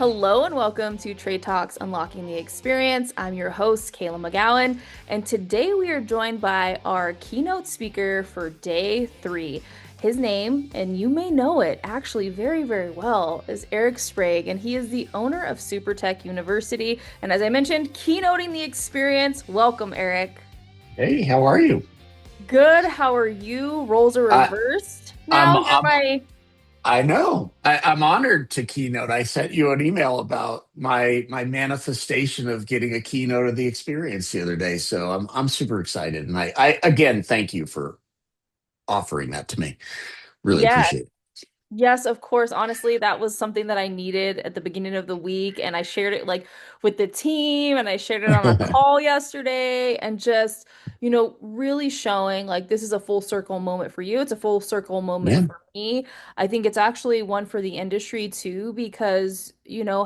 Hello and welcome to Trade Talks Unlocking the Experience. I'm your host, Kayla McGowan, and today we are joined by our keynote speaker for day 3. His name, and you may know it actually very, very well, is Eric Sprague, and he is the owner of SuperTech University. And as I mentioned, keynoting the experience. Welcome, Eric. Hey, how are you? Good. How are you? Roles are I, reversed I'm, now. You're I'm, my I know. I'm honored to keynote. I sent you an email about my manifestation of getting a keynote of the experience the other day. So I'm super excited, and I again thank you for offering that to me. Really yeah. appreciate it. Yes, of course. Honestly, that was something that I needed at the beginning of the week. And I shared it like with the team and I shared it on a call yesterday and just, really showing like this is a full circle moment for you. It's a full circle moment Yeah, for me. I think it's actually one for the industry too, because,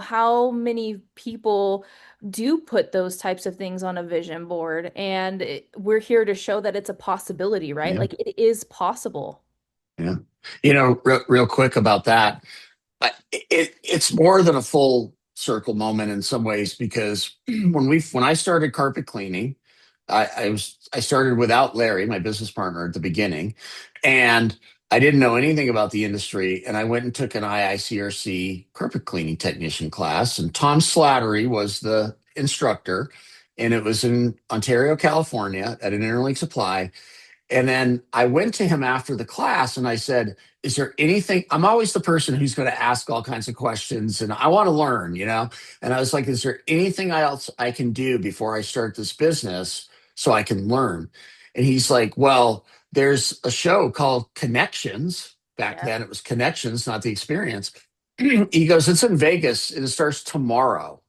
how many people do put those types of things on a vision board? And we're here to show that it's a possibility, right? yeah, Like it is possible. yeah. Real quick about that. It's more than a full circle moment in some ways because when I started carpet cleaning, I started without Larry, my business partner, at the beginning, and I didn't know anything about the industry. And I went and took an IICRC carpet cleaning technician class, and Tom Slattery was the instructor, and it was in Ontario, California, at an Interlink Supply. And then I went to him after the class and I said, is there anything? I'm always the person who's going to ask all kinds of questions and I want to learn. And I was like, is there anything else I can do before I start this business so I can learn? And he's like, well, there's a show called Connections. Back Yeah. then it was Connections, not the Experience. He goes, it's in Vegas and it starts tomorrow.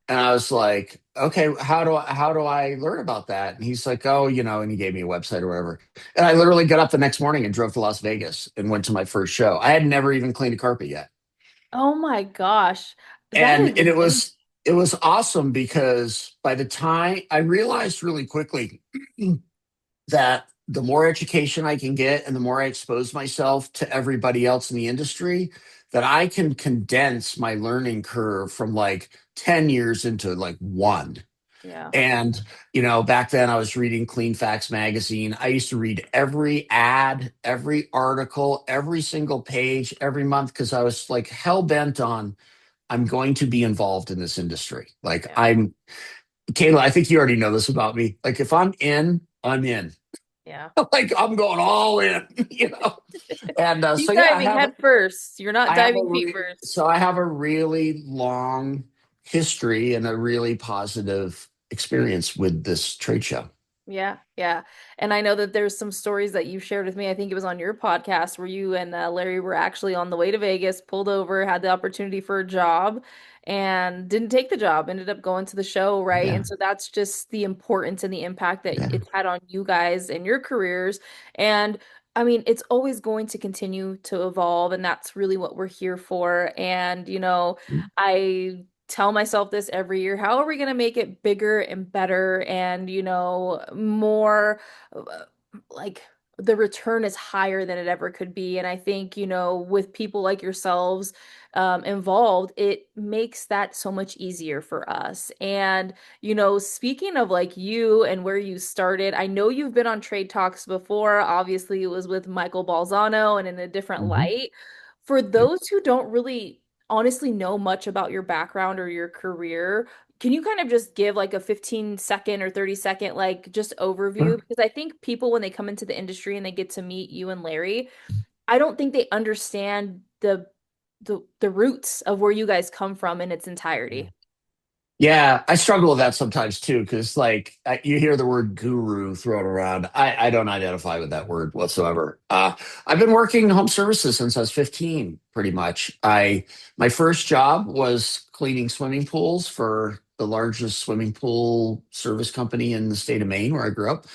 And I was like, okay, how do I learn about that? And he's like, oh, and he gave me a website or whatever. And I literally got up the next morning and drove to Las Vegas and went to my first show. I had never even cleaned a carpet yet. Oh my gosh. That And, is and it amazing. was it was awesome because by the time I realized really quickly that the more education I can get and the more I expose myself to everybody else in the industry, that I can condense my learning curve from like 10 years into like one. Yeah. And, back then I was reading Clean Facts magazine. I used to read every ad, every article, every single page every month because I was like hell bent on I'm going to be involved in this industry. Like Yeah. Kayla, I think you already know this about me. Like if I'm in, I'm in. Yeah. Like I'm going all in. And You so yeah, diving head first. You're not I have diving feet first. I have a really long history and a really positive experience with this trade show. Yeah, yeah. And I know that there's some stories that you shared with me. I think it was on your podcast where you and Larry were actually on the way to Vegas, pulled over, had the opportunity for a job, and didn't take the job, ended up going to the show, right? Yeah, And so that's just the importance and the impact that yeah. it's had on you guys and your careers. And I mean, it's always going to continue to evolve, and that's really what we're here for. And, I tell myself this every year. How are we going to make it bigger and better and, more like the return is higher than it ever could be. And I think, with people like yourselves involved, it makes that so much easier for us. And, speaking of like you and where you started, I know you've been on Trade Talks before. Obviously, it was with Michael Balzano and in a different Hmm. light. For Yep. those who don't really honestly know much about your background or your career, can you kind of just give like a 15-second or 30-second like just overview? Sure. Because I think people when they come into the industry and they get to meet you and Larry, I don't think they understand the roots of where you guys come from in its entirety. Yeah, I struggle with that sometimes too, because like you hear the word guru thrown around. I don't identify with that word whatsoever. I've been working in home services since I was 15, pretty much. My first job was cleaning swimming pools for the largest swimming pool service company in the state of Maine, where I grew up.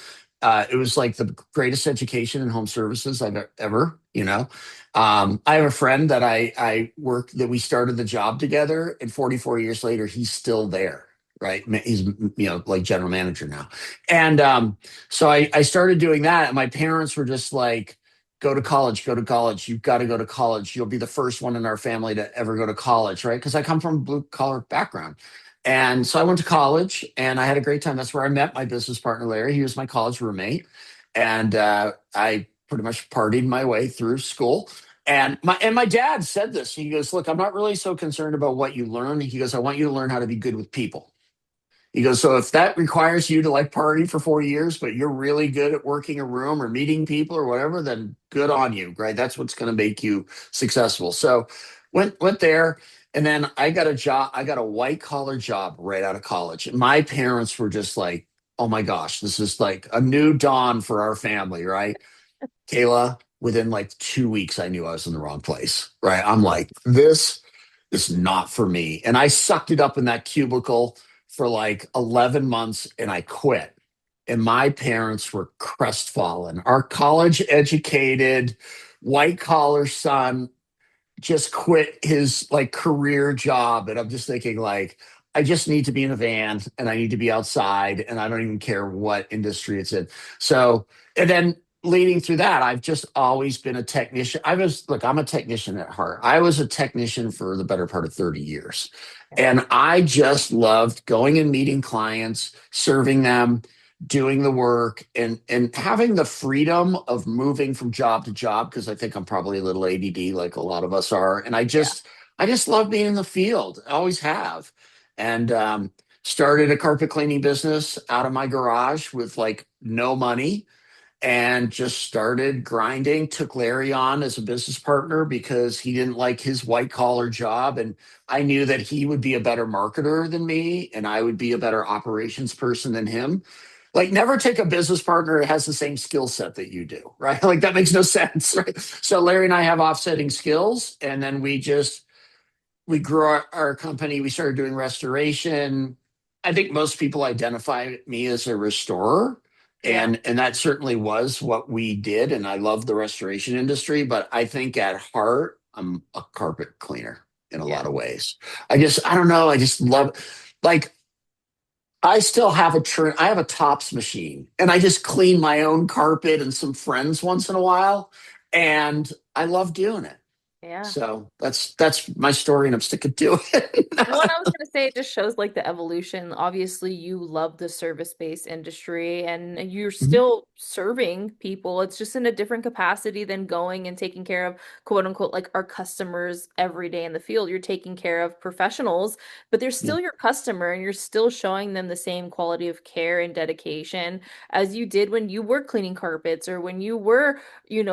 It was like the greatest education in home services I've ever. I have a friend that I worked that we started the job together, and 44 years later, he's still there. Right, he's like general manager now, and so I started doing that. And my parents were just like, go to college, go to college. You've got to go to college. You'll be the first one in our family to ever go to college, right? Because I come from a blue collar background. And so I went to college and I had a great time. That's where I met my business partner, Larry. He was my college roommate. And I pretty much partied my way through school. And my dad said this. He goes, "Look, I'm not really so concerned about what you learn." He goes, "I want you to learn how to be good with people." He goes, "So if that requires you to like party for 4 years, but you're really good at working a room or meeting people or whatever, then good on you, right? That's what's going to make you successful." So went there, and then I got a job. I got a white collar job right out of college. And my parents were just like, "Oh my gosh, this is like a new dawn for our family, right?" Kayla, within like 2 weeks, I knew I was in the wrong place, right? I'm like, this is not for me. And I sucked it up in that cubicle for like 11 months and I quit. And my parents were crestfallen. Our college educated, white collar son just quit his like career job. And I'm just thinking, like, I just need to be in a van and I need to be outside and I don't even care what industry it's in. So, and then leading through that, I've just always been a technician. Look, I'm a technician at heart. I was a technician for the better part of 30 years. Yeah. And I just loved going and meeting clients, serving them, doing the work, and having the freedom of moving from job to job, because I think I'm probably a little ADD like a lot of us are. And Yeah. I just love being in the field. I always have. And started a carpet cleaning business out of my garage with like no money and just started grinding. Took Larry on as a business partner because he didn't like his white collar job. And I knew that he would be a better marketer than me and I would be a better operations person than him. Like, never take a business partner that has the same skill set that you do, right? Like, that makes no sense, right? So, Larry and I have offsetting skills. And then we grew our company. We started doing restoration. I think most people identify me as a restorer, Yeah. and that certainly was what we did. And I love the restoration industry, but I think at heart, I'm a carpet cleaner in a lot Yeah. of ways. I don't know. I just love, like, I still have I have a tops machine, and I just clean my own carpet and some friends once in a while, and I love doing it. Yeah. So that's my story, and I'm sticking to Well, and I it. was gonna say it just shows like the evolution. Obviously, you love the service-based industry and you're Mhm. still serving people. It's just in a different capacity than going and taking care of quote unquote like our customers every day in the field. You're taking care of professionals, but they're Yeah. still your customer and you're still showing them the same quality of care and dedication as you did when you were cleaning carpets or when you were,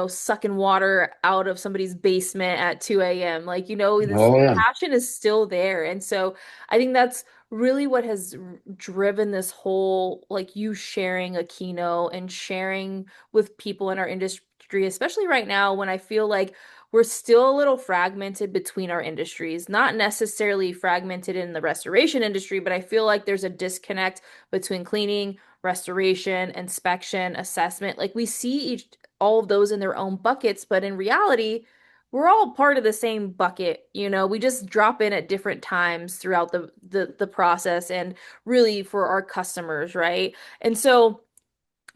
sucking water out of somebody's basement at 2 a.m. Like, this Oh yeah. passion is still there. And so I think that's really what has driven this whole like you sharing a keynote and sharing with people in our industry, especially right now when I feel like we're still a little fragmented between our industries, not necessarily fragmented in the restoration industry, but I feel like there's a disconnect between cleaning, restoration, inspection, assessment. Like we see all of those in their own buckets, but in reality, we're all part of the same bucket, we just drop in at different times throughout the process and really for our customers, right? And so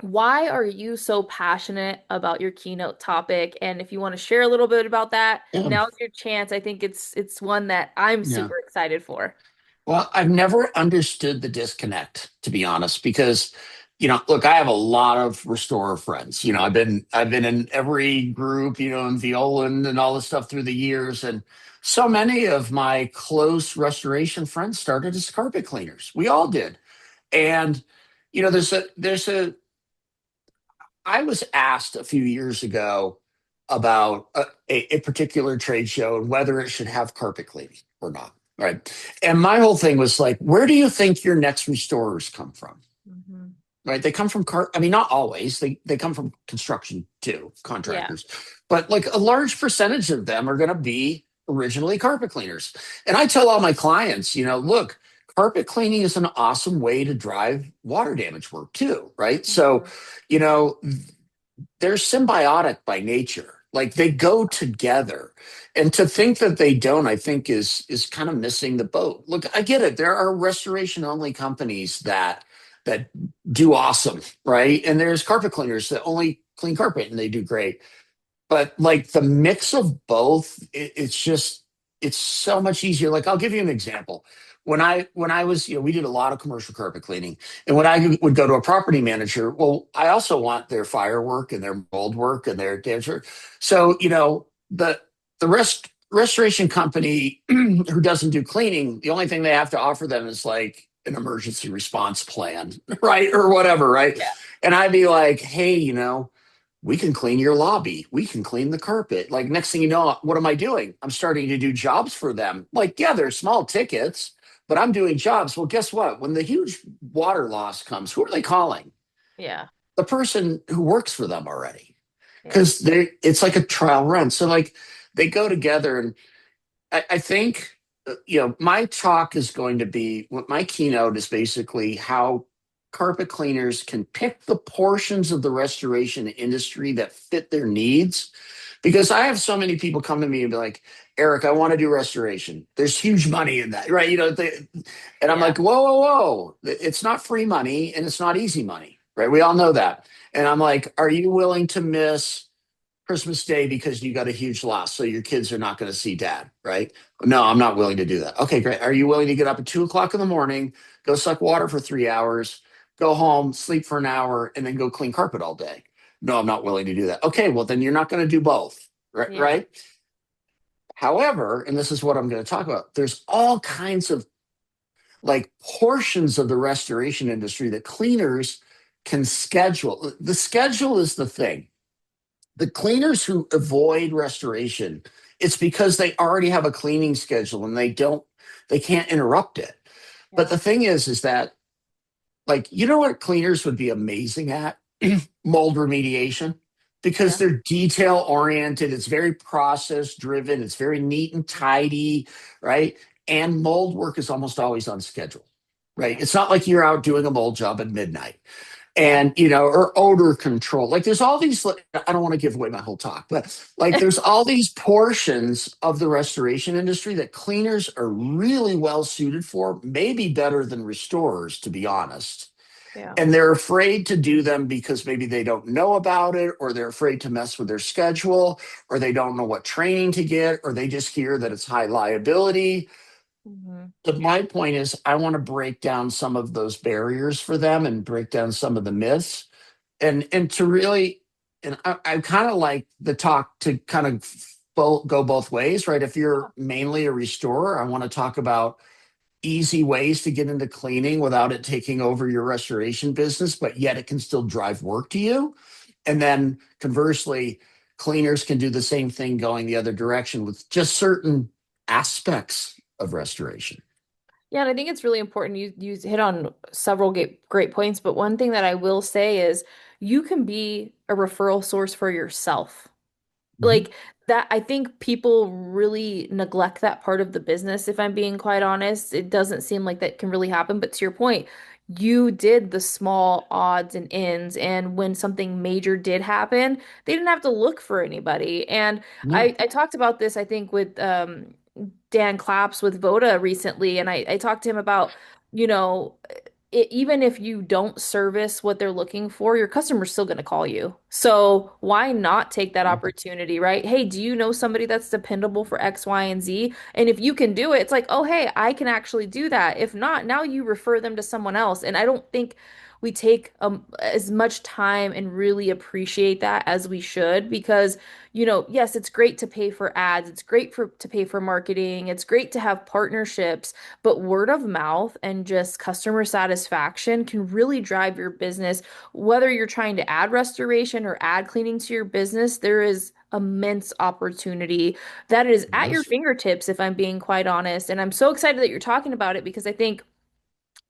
why are you so passionate about your keynote topic? And if you want to share a little bit about that, Yeah. now's your chance. I think it's one that I'm Yeah. super excited for. Well, I've never understood the disconnect, to be honest, because look, I have a lot of restorer friends. I've been in every group, in Violand and all this stuff through the years, and so many of my close restoration friends started as carpet cleaners. We all did, and there's a I was asked a few years ago about a particular trade show and whether it should have carpet cleaning or not. Right. And my whole thing was like, where do you think your next restorers come from? Hmm. Right. They come from I mean, not always. They come from construction too, Yeah. contractors. But like a large percentage of them are going to be originally carpet cleaners. And I tell all my clients, look, carpet cleaning is an awesome way to drive water damage work too. Right. So, Hmm. you know, they're symbiotic by nature. Like they go together. And to think that they don't, I think is kind of missing the boat. Look, I get it. There are restoration only companies that do awesome, right? And there's carpet cleaners that only clean carpet and they do great. but like the mix of both, it's just it's so much easier. Like I'll give you an example. When I was, we did a lot of commercial carpet cleaning, and when I would go to a property manager, well, I also want their firework and their mold work and their dancer. So the restoration company who doesn't do cleaning, the only thing they have to offer them is like an emergency response plan, right, or whatever, right? Yeah. And I'd be like, hey, we can clean your lobby. We can clean the carpet. Like next thing you know, what am I doing? I'm starting to do jobs for them. Like, yeah, they're small tickets, but I'm doing jobs. Well, guess what? When the huge water loss comes, who are they calling? Yeah. The person who works for them already. Yeah. Because it's like a trial run. So like they go together, and I think my talk is going to be what my keynote is basically how carpet cleaners can pick the portions of the restoration industry that fit their needs. Because I have so many people come to me and be like, Eric, I want to do restoration. There's huge money in that, right? And I'm Yeah. like, whoa, whoa, whoa. It's not free money and it's not easy money, right? We all know that. And I'm like, are you willing to miss Christmas Day because you got a huge loss, so your kids are not going to see dad, right? No, I'm not willing to do that. Okay, great. Are you willing to get up at 2 o'clock in the morning, go suck water for 3 hours, go home, sleep for an hour, and then go clean carpet all day? No, I'm not willing to do that. Okay, well, then you're not going to do both, right? Yeah. Right. However, and this is what I'm going to talk about, there's all kinds of like portions of the restoration industry that cleaners can schedule. The schedule is the thing. The cleaners who avoid restoration, it's because they already have a cleaning schedule and they can't interrupt it. But Yeah. the thing is that like what cleaners would be amazing at? Mold remediation, because Yeah. they're detail oriented, it's very process driven, it's very neat and tidy, right? And mold work is almost always on schedule, right? Yeah. It's not like you're out doing a mold job at midnight, Yeah. and or odor control. Like there's all these, I don't want to give away my whole talk, but like there's all these portions of the restoration industry that cleaners are really well suited for, maybe better than restorers, to be honest. Yeah. And they're afraid to do them because maybe they don't know about it, or they're afraid to mess with their schedule, or they don't know what training to get, or they just hear that it's high liability. Hmm. But my point is, I want to break down some of those barriers for them and break down some of the myths, and to really, and I kind of like the talk to kind of go both ways, right? If you're mainly a restorer, I want to talk about easy ways to get into cleaning without it taking over your restoration business, but yet it can still drive work to you. And then conversely, cleaners can do the same thing going the other direction with just certain aspects of restoration. Yeah, and I think it's really important. You hit on several great points, but one thing that I will say is you can be a referral source for yourself. Mhm. Like that, I think people really neglect that part of the business, if I'm being quite honest. It doesn't seem like that can really happen. But to your point, you did the small odds and ends, and when something major did happen, they didn't have to look for anybody. And No. I talked about this, I think, with Dan Claps with Voda recently, and I talked to him about, you know, even if you don't service what they're looking for, your customer's still going to call you. So why not take that opportunity, right? Hey, do you know somebody that's dependable for X, Y, and Z? And if you can do it, it's like, oh, hey, I can actually do that. If not, now you refer them to someone else. And I don't think we take as much time and really appreciate that as we should because, yes, it's great to pay for ads. It's great to pay for marketing. It's great to have partnerships. But word of mouth and just customer satisfaction can really drive your business. Whether you're trying to add restoration or add cleaning to your business, there is immense opportunity that is at your Yes. fingertips, if I'm being quite honest. And I'm so excited that you're talking about it because I think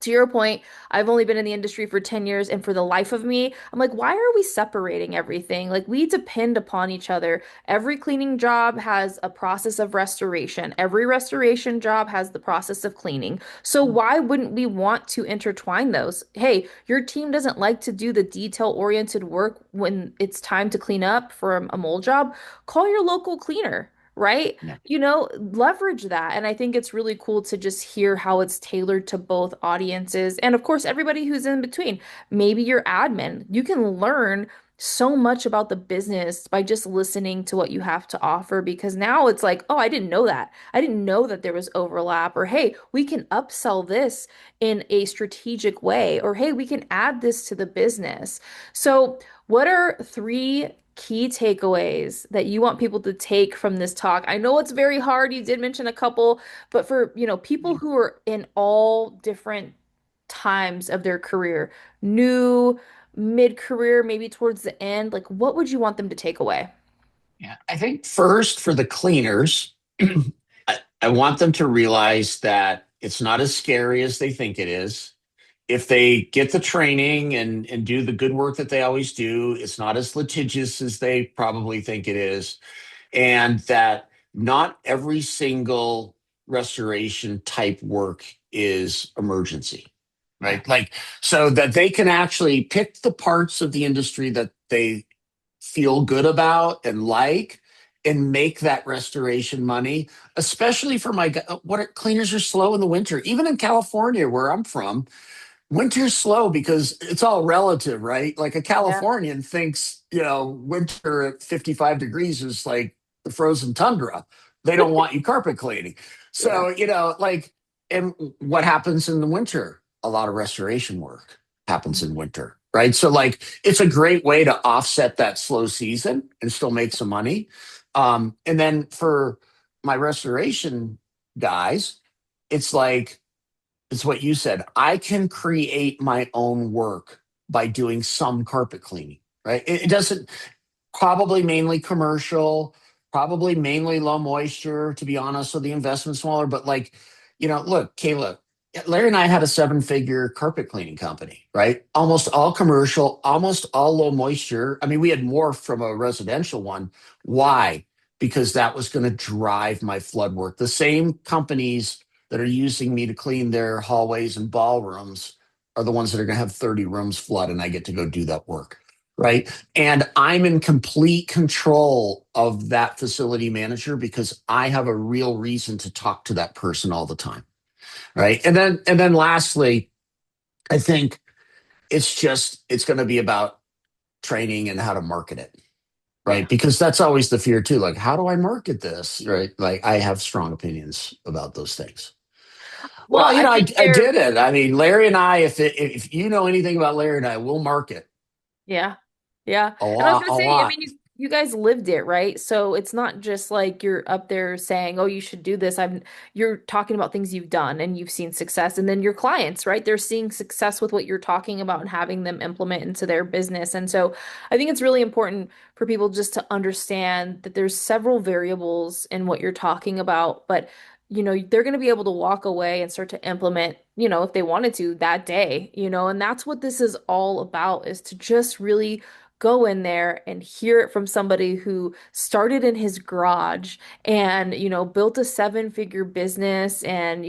to your point, I've only been in the industry for 10 years, and for the life of me, I'm like, why are we separating everything? Like, we depend upon each other. Every cleaning job has a process of restoration, every restoration job has the process of cleaning. So, why wouldn't we want to intertwine those? Hey, your team doesn't like to do the detail-oriented work when it's time to clean up for a mold job. Call your local cleaner. Right? Yeah. Leverage that. And I think it's really cool to just hear how it's tailored to both audiences and, of course, everybody who's in between. Maybe your admin. You can learn so much about the business by just listening to what you have to offer because now it's like, oh, I didn't know that. I didn't know that there was overlap, or hey, we can upsell this in a strategic way, or hey, we can add this to the business. So, what are three key takeaways that you want people to take from this talk? I know it's very hard. You did mention a couple, but for, people who are in all different times of their career, new, mid-career, maybe towards the end, like what would you want them to take away? Yeah, I think first for the cleaners, I want them to realize that it's not as scary as they think it is. If they get the training and do the good work that they always do, it's not as litigious as they probably think it is. And that not every single restoration type work is emergency, Yeah. right? Like, so that they can actually pick the parts of the industry that they feel good about and like and make that restoration money, especially for what cleaners are slow in the winter. Even in California, where I'm from, winter's slow because it's all relative, right? Like a Yeah. Californian thinks, winter at 55 degrees is like the frozen tundra. They don't want you carpet cleaning. Yeah. So, and what happens in the winter? A lot of restoration work happens in winter, right? So, like, it's a great way to offset that slow season and still make some money. And then for my restoration guys, it's like, it's what you said. I can create my own work by doing some carpet cleaning, right? It doesn't, probably mainly commercial, probably mainly low moisture, to be honest, so the investment's smaller. But like, look, Kayla, Larry and I had a seven-figure carpet cleaning company, right? Almost all commercial, almost all low moisture. I mean, we had more from a residential one. Why? Because that was going to drive my flood work. The same companies that are using me to clean their hallways and ballrooms are the ones that are going to have 30 rooms flood, and I get to go do that work, right? And I'm in complete control of that facility manager because I have a real reason to talk to that person all the time, right? And then lastly, I think it's going to be about training and how to market it, Yeah. right? Because that's always the fear too. Like, how do I market this, right? Like, I have strong opinions about those things. Well, Well, I think I did it. I mean, Larry and I, if you know anything about Larry and I, we'll market yeah. Yeah. a And I was lot, gonna a say, I lot. mean, you guys lived it, right? So it's not just like you're up there saying, "Oh, you should do this." You're talking about things you've done and you've seen success, and then your clients, right? They're seeing success with what you're talking about and having them implement into their business. And so I think it's really important for people just to understand that there's several variables in what you're talking about, but they're going to be able to walk away and start to implement, if they wanted to that day, and that's what this is all about, is to just really go in there and hear it from somebody who started in his garage and, built a seven-figure business and,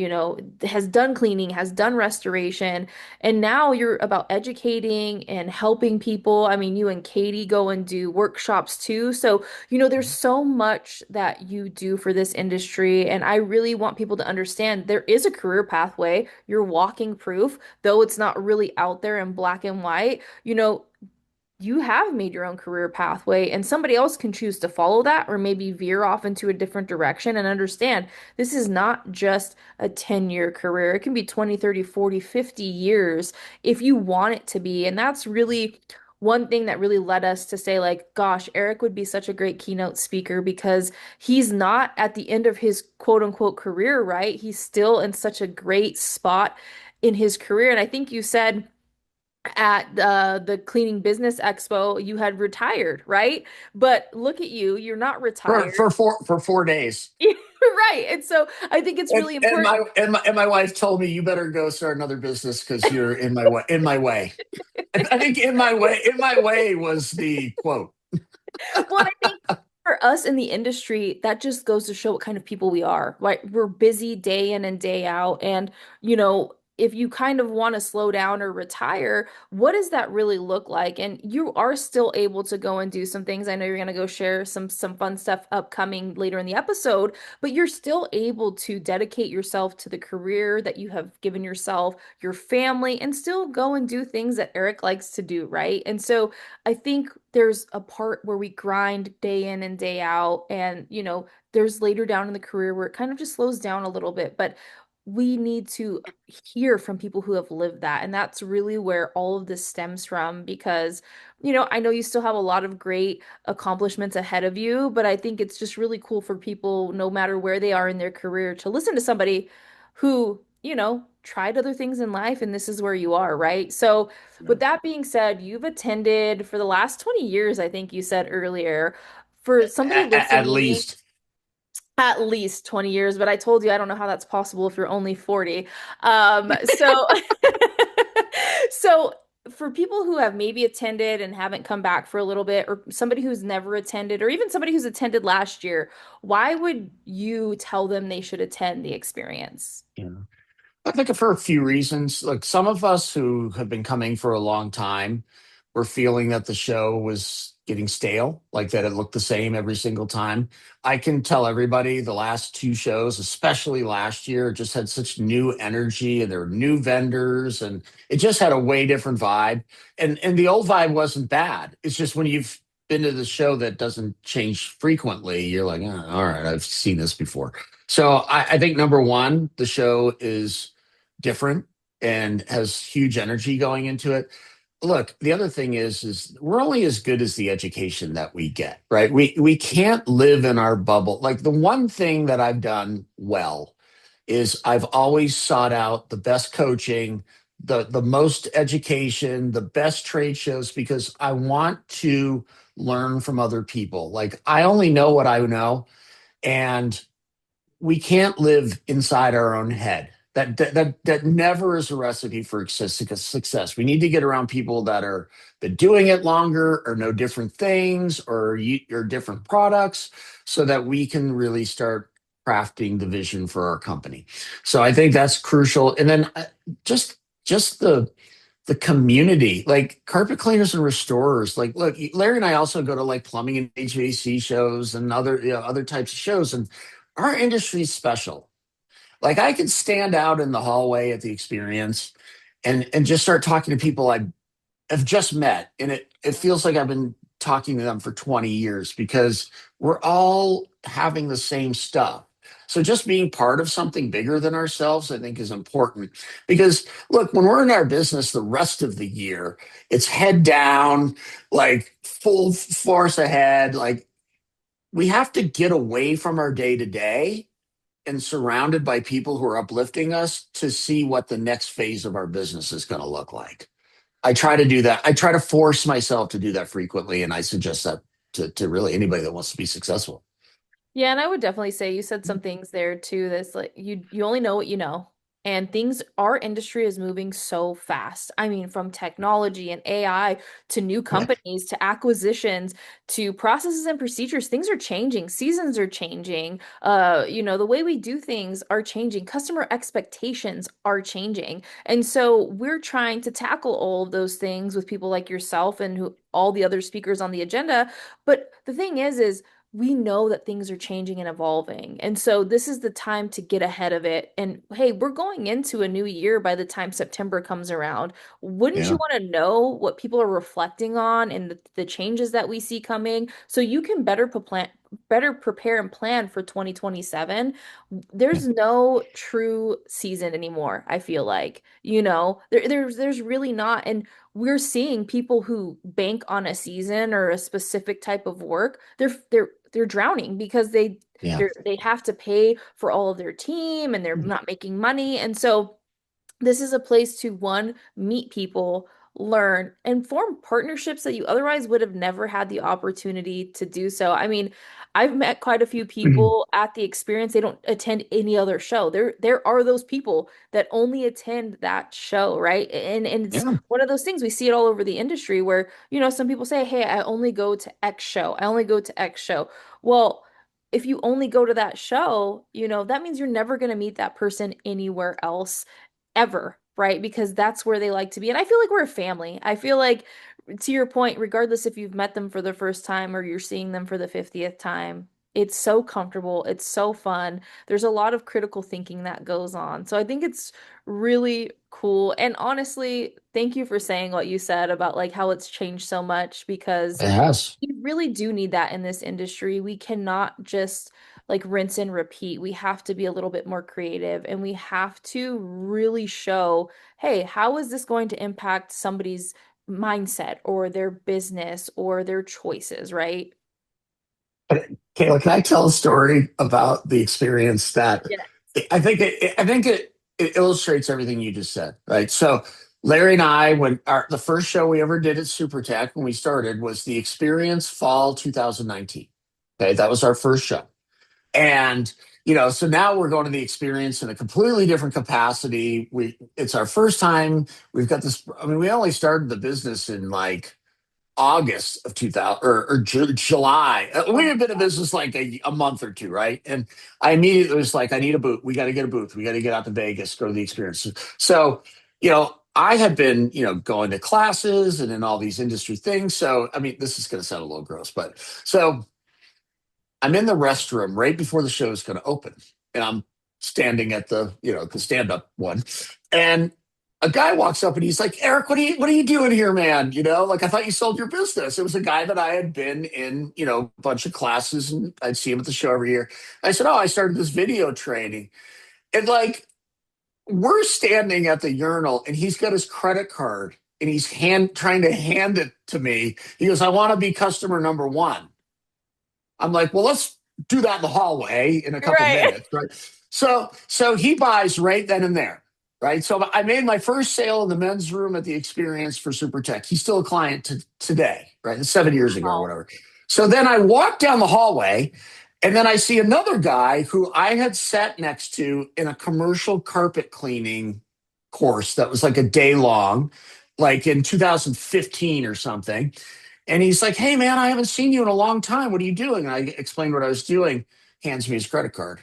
has done cleaning, has done restoration. And now you're about educating and helping people. I mean, you and Katie go and do workshops too. So, there's so much that you do for this industry. And I really want people to understand there is a career pathway. You're walking proof, though it's not really out there in black and white. You have made your own career pathway, and somebody else can choose to follow that or maybe veer off into a different direction and understand this is not just a 10-year career. It can be 20, 30, 40, 50 years if you want it to be. And that's really one thing that really led us to say, like, gosh, Eric would be such a great keynote speaker because he's not at the end of his quote unquote career, right? He's still in such a great spot in his career. And I think you said at the cleaning business expo you had retired, right? But look at you, you're not retired. For 4 days. Right. And so I think it's really And important. my wife told me you better go start another business because you're in my way. In my way. And I think in my way was the quote. Well, and I think for us in the industry, that just goes to show what kind of people we are. Like we're busy day in and day out. And, if you kind of want to slow down or retire, what does that really look like? And you are still able to go and do some things. I know you're going to go share some fun stuff upcoming later in the episode, but you're still able to dedicate yourself to the career that you have given yourself, your family, and still go and do things that Eric likes to do, right? And so I think there's a part where we grind day in and day out, and there's later down in the career where it kind of just slows down a little bit, but we need to hear from people who have lived that. And that's really where all of this stems from because, I know you still have a lot of great accomplishments ahead of you, but I think it's just really cool for people, no matter where they are in their career, to listen to somebody who, tried other things in life and this is where you are, right? So, with that being said, you've attended for the last 20 years, I think you said earlier. For somebody At listening, least. at least 20 years, but I told you I don't know how that's possible if you're only 40. So so for people who have maybe attended and haven't come back for a little bit, or somebody who's never attended, or even somebody who's attended last year, why would you tell them they should attend the experience? Yeah. I think for a few reasons. Look, some of us who have been coming for a long time were feeling that the show was getting stale, like that it looked the same every single time. I can tell everybody the last two shows, especially last year, just had such new energy and there were new vendors and it just had a way different vibe. And the old vibe wasn't bad. It's just when you've been to the show that doesn't change frequently, you're like, "Oh, all right, I've seen this before." So I think number one, the show is different and has huge energy going into it. Look, the other thing is we're only as good as the education that we get, right? We can't live in our bubble. Like the one thing that I've done well is I've always sought out the best coaching, the most education, the best trade shows because I want to learn from other people. Like I only know what I know, and we can't live inside our own head. That never is a recipe for success. We need to get around people that are been doing it longer or know different things or different products, so that we can really start crafting the vision for our company. So I think that's crucial. And then just just the community, like carpet cleaners and restorers. Like, look, Larry and I also go to like plumbing and HVAC shows and other types of shows, and our industry is special. Like, I could stand out in the hallway at the experience and just start talking to people I've just met, and it feels like I've been talking to them for 20 years because we're all having the same stuff. So just being part of something bigger than ourselves, I think, is important. Because look, when we're in our business the rest of the year, it's head down, like full force ahead. Like we have to get away from our day to day and surrounded by people who are uplifting us to see what the next phase of our business is going to look like. I try to do that. I try to force myself to do that frequently, and I suggest that to really anybody that wants to be successful. Yeah, and I would definitely say you said some things there too. That's like you only know what you know. And our industry is moving so fast. I mean, from technology and AI to new Yeah, companies to acquisitions to processes and procedures, things are changing. Seasons are changing. The way we do things are changing. Customer expectations are changing. And so we're trying to tackle all of those things with people like yourself and who all the other speakers on the agenda. But the thing is we know that things are changing and evolving. And so this is the time to get ahead of it. And hey, we're going into a new year by the time September comes around. Wouldn't you yeah, want to know what people are reflecting on and the changes that we see coming so you can better prepare and plan for 2027? yeah, There's no true season anymore, I feel like. There's really not. And we're seeing people who bank on a season or a specific type of work. They're drowning because yeah. they have to pay for all of their team and they're not making money. And so this is a place to one, meet people, learn, and form partnerships that you otherwise would have never had the opportunity to do so. I mean, I've met quite a few people at the experience. They don't attend any other show. There are those people that only attend that show, right? And it's Yeah, one of those things we see it all over the industry where, some people say, "Hey, I only go to X show. I only go to X show." Well, if you only go to that show, that means you're never going to meet that person anywhere else ever, right? Because that's where they like to be. And I feel like we're a family. I feel like, to your point, regardless if you've met them for the first time or you're seeing them for the 50th time. It's so comfortable. It's so fun. There's a lot of critical thinking that goes on. So I think it's really cool. And honestly, thank you for saying what you said about like how it's changed so much because It has. we really do need that in this industry. We cannot just like rinse and repeat. We have to be a little bit more creative and we have to really show, hey, how is this going to impact somebody's mindset or their business or their choices, right? Kayla, can I tell a story about the experience that Yeah. I think it illustrates everything you just said, right? So Larry and I, when the first show we ever did at SuperTech when we started was the Experience Fall 2019. Okay, that was our first show. And so now we're going to the experience in a completely different capacity. It's our first time. We've got this. I mean, we only started the business in like August of 2000 or July. Oh We my had been in God. business like a month or two, right? And I immediately was like, I need a booth. We got to get a booth. We got to get out to Vegas, go to the experience. So, I had been, going to classes and in all these industry things. So, I mean, this is going to sound a little gross, but so I'm in the restroom right before the show is going to open, and I'm standing at the stand up one, and a guy walks up and he's like, "Eric, what are you doing here, man? Like I thought you sold your business." It was a guy that I had been in, a bunch of classes, and I'd see him at the show every year. I said, "Oh, I started this video training," and like we're standing at the urinal, and he's got his credit card. And he's trying to hand it to me. He goes, "I want to be customer number one." I'm like, well, let's do that in the hallway in a couple Right. minutes, right? So he buys right then and there, right? So I made my first sale in the men's room at the experience for Super Tech. He's still a client today, right? 7 years ago or Wow. whatever. So then I walk down the hallway and then I see another guy who I had sat next to in a commercial carpet cleaning course that was like a day long, like in 2015 or something. And he's like, "Hey, man, I haven't seen you in a long time. What are you doing?" And I explained what I was doing. Hands me his credit card.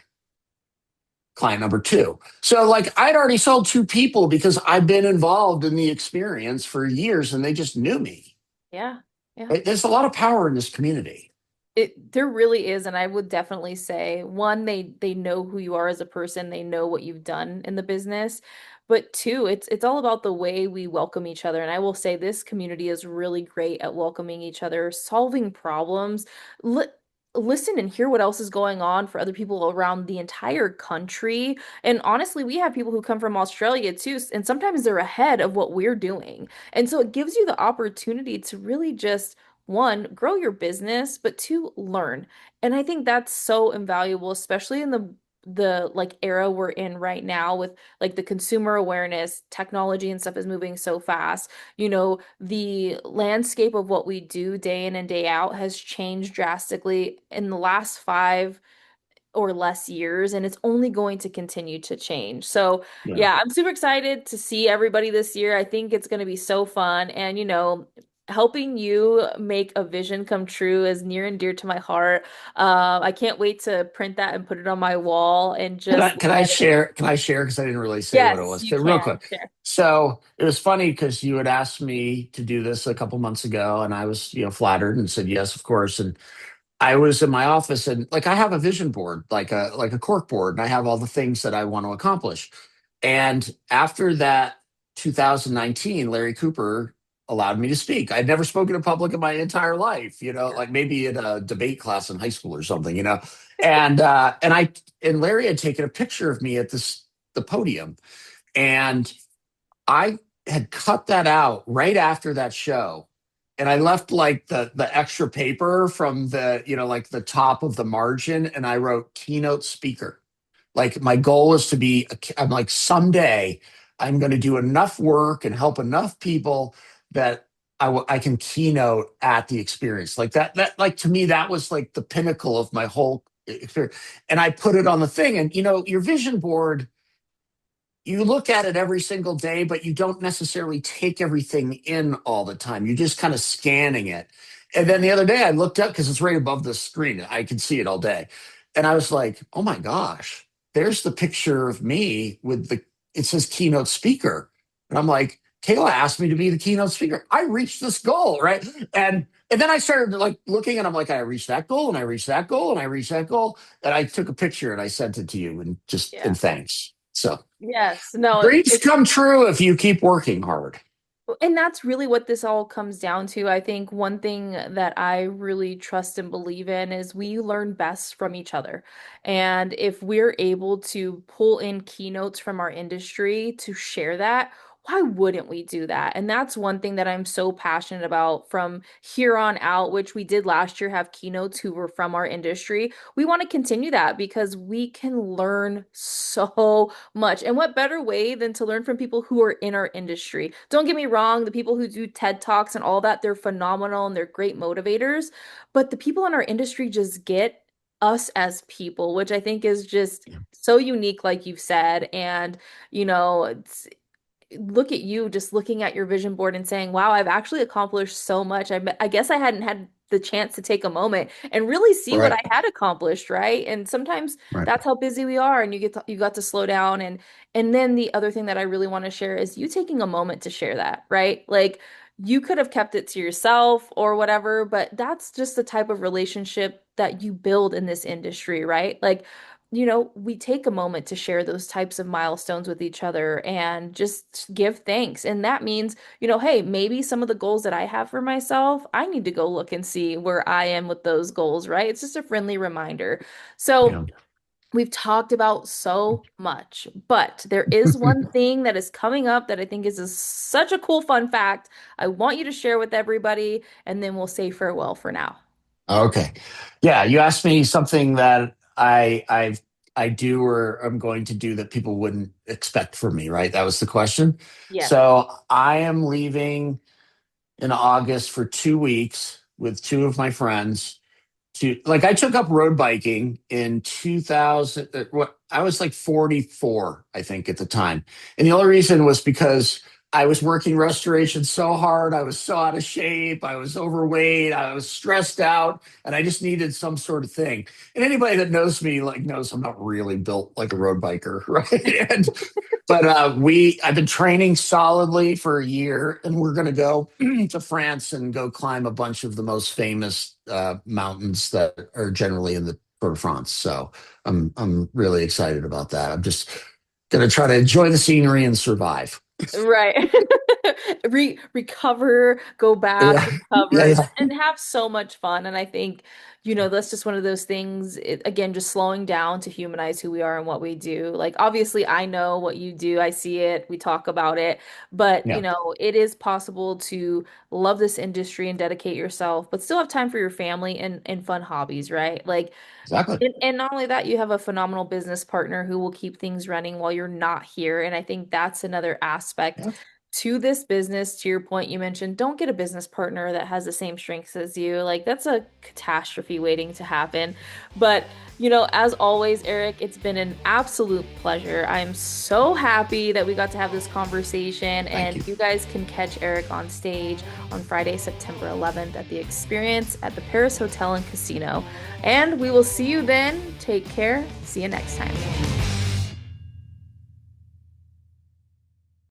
Client number two. So, like, I'd already sold two people because I've been involved in the experience for years and they just knew me. Yeah. Yeah. Right? There's a lot of power in this community. There really is, and I would definitely say one, they know who you are as a person, they know what you've done in the business. But two, it's all about the way we welcome each other. And I will say this community is really great at welcoming each other, solving problems. Li Listen and hear what else is going on for other people around the entire country. And honestly, we have people who come from Australia too, and sometimes they're ahead of what we're doing. And so it gives you the opportunity to really just one, grow your business, but two, learn. And I think that's so invaluable, especially in the like era we're in right now with like the consumer awareness, technology and stuff is moving so fast. The landscape of what we do day in and day out has changed drastically in the last 5 or less years, and it's only going to continue to change. So, Yeah. yeah, I'm super excited to see everybody this year. I think it's going to be so fun. And, helping you make a vision come true is near and dear to my heart. I can't wait to print that and put it on my wall and Can I just can I let it. share? Can I share? Because I didn't really say what it Yes, was. you Okay, real can quick. share. So it was funny because you had asked me to do this a couple months ago, and I was, flattered and said yes, of course. And I was in my office and like I have a vision board, like a cork board, and I have all the things that I want to accomplish. And after that 2019, Larry Cooper allowed me to speak. I'd never spoken in public in my entire life, like maybe in a debate class in high school or something. And Larry had taken a picture of me at the podium. And I had cut that out right after that show. And I left like the extra paper from like the top of the margin, and I wrote keynote speaker. Like my goal is to be, I'm like, someday I'm going to do enough work and help enough people that I can keynote at the experience. Like that, like to me, that was like the pinnacle of my whole experience. And I put it on the thing. And, your vision board, you look at it every single day, but you don't necessarily take everything in all the time. You're just kind of scanning it. And then the other day I looked up because it's right above the screen. I can see it all day. And I was like, oh my gosh, there's the picture of me with it says keynote speaker. And I'm like, Kayla asked me to be the keynote speaker. I reached this goal, right? And then I started like looking and I'm like, I reached that goal and I reached that goal and I reached that goal. And I took a picture and I sent it to you and just in Yeah. thanks. So Yes. No, dreams it's come true if you keep working hard. and that's really what this all comes down to. I think one thing that I really trust and believe in is we learn best from each other. And if we're able to pull in keynotes from our industry to share that, why wouldn't we do that? And that's one thing that I'm so passionate about from here on out, which we did last year have keynotes who were from our industry. We want to continue that because we can learn so much. And what better way than to learn from people who are in our industry? Don't get me wrong, the people who do TED Talks and all that, they're phenomenal and they're great motivators. But the people in our industry just get us as people, which I think is just Yeah. so unique, like you've said. And, it's look at you just looking at your vision board and saying, wow, I've actually accomplished so much. I guess I hadn't had the chance to take a moment and really see what I Right. had accomplished, right? And sometimes Right. that's how busy we are and you got to slow down and then the other thing that I really want to share is you taking a moment to share that, right? Like you could have kept it to yourself or whatever, but that's just the type of relationship that you build in this industry, right? Like we take a moment to share those types of milestones with each other and just give thanks. And that means, hey, maybe some of the goals that I have for myself, I need to go look and see where I am with those goals, right? It's just a friendly reminder. So, Yeah. we've talked about so much, but there is one thing that is coming up that I think is such a cool fun fact. I want you to share with everybody, and then we'll say farewell for now. Okay. Yeah, you asked me something that I do or I'm going to do that people wouldn't expect from me, right? That was the question. Yes. So I am leaving in August for 2 weeks with two of my friends to like I took up road biking in 2000 what I was like 44 I think at the time. And the only reason was because I was working restoration so hard, I was so out of shape, I was overweight, I was stressed out, and I just needed some sort of thing. And anybody that knows me like knows I'm not really built like a road biker, right? And but I've been training solidly for a year, and we're going to go to France and go climb a bunch of the most famous mountains that are generally in the Tour de France. So I'm really excited about that. I'm just going to try to enjoy the scenery and survive. Right. Recover, go back, Yeah, yeah, recover, yeah, and have so much fun. And I think, that's just one of those things, again, just slowing down to humanize who we are and what we do. Like, obviously, I know what you do, I see it, we talk about it, but, yeah. it is possible to love this industry and dedicate yourself, but still have time for your family and fun hobbies, right? Like, Exactly. and not only that, you have a phenomenal business partner who will keep things running while you're not here. And I think that's another aspect Yeah, to this business. To your point, you mentioned don't get a business partner that has the same strengths as you. Like that's a catastrophe waiting to happen. But, as always, Eric, it's been an absolute pleasure. I'm so happy that we got to have this conversation. thank And you. you guys can catch Eric on stage on Friday, September 11th at the Experience at the Paris Hotel and Casino. And we will see you then. Take care. See you next time.